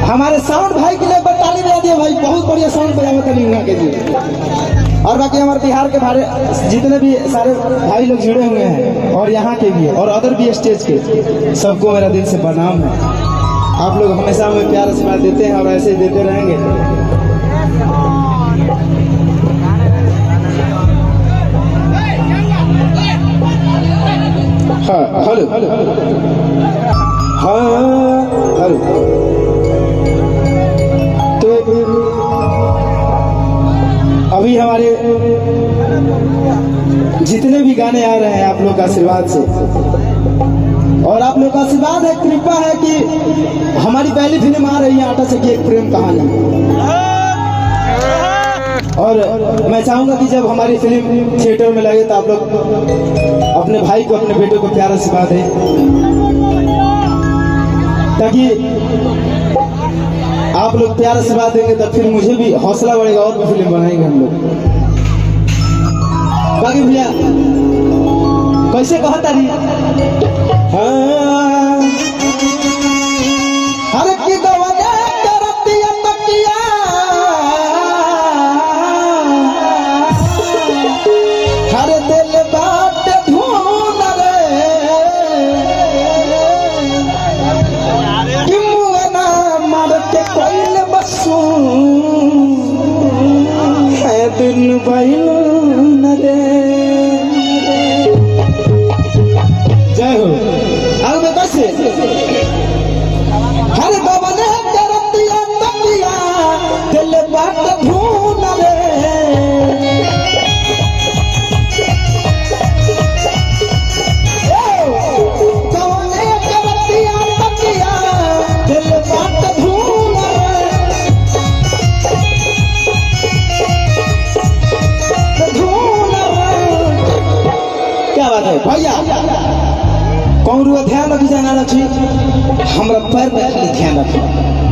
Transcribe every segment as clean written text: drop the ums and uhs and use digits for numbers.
हमारे साउंड भाई के लिए ताली बजा दिए भाई, बहुत बढ़िया साउंड बजा तरीका के लिए। और बाकी हमारे बिहार के भारे जितने भी सारे भाई लोग जुड़े हुए हैं और यहाँ के भी और अदर भी स्टेज के, सबको मेरा दिल से प्रणाम है। आप लोग हमेशा हमें प्यार आशीर्वाद देते हैं और ऐसे ही देते रहेंगे। हाँ हेलो हाँ हेलो। तो अभी हमारे जितने भी गाने आ रहे हैं आप लोग का आशीर्वाद से, और आप लोग का आशीर्वाद है, कृपा है कि हमारी पहली फिल्म आ रही है आटा चक्की एक प्रेम कहानी। और मैं चाहूंगा कि जब हमारी फिल्म थिएटर में लगे तो आप लोग अपने भाई को, अपने बेटे को प्यार आशीर्वाद दें, ताकि आप लोग प्यार आशीर्वाद देंगे तो फिर मुझे भी हौसला बढ़ेगा और भी फिल्म बनाएंगे हम लोग। बाकी भैया कैसे कहा तारी हर की गवाने करतिया तकिया हर दिल बात ढूंढ रे कि मुआना मार के कोई बसू है दिन बैन रे। जय हो। अब मैं कैसे हर गवने करतिया तकिया दिल बात ढूंढ रे गवने करतिया तकिया दिल बात ढूंढ रे। क्या बात है भैया, कौन रुआ ध्यान रखी जाना रखी, हमरा पैर में खाली ध्यान रखी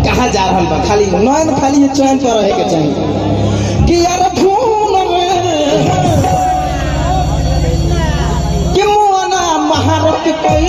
कहाँ जा रहा बा, खाली नयन खाली ये चैन पर रहे के चाहिए कि यार ढूंढ कि मुआना महारत कोई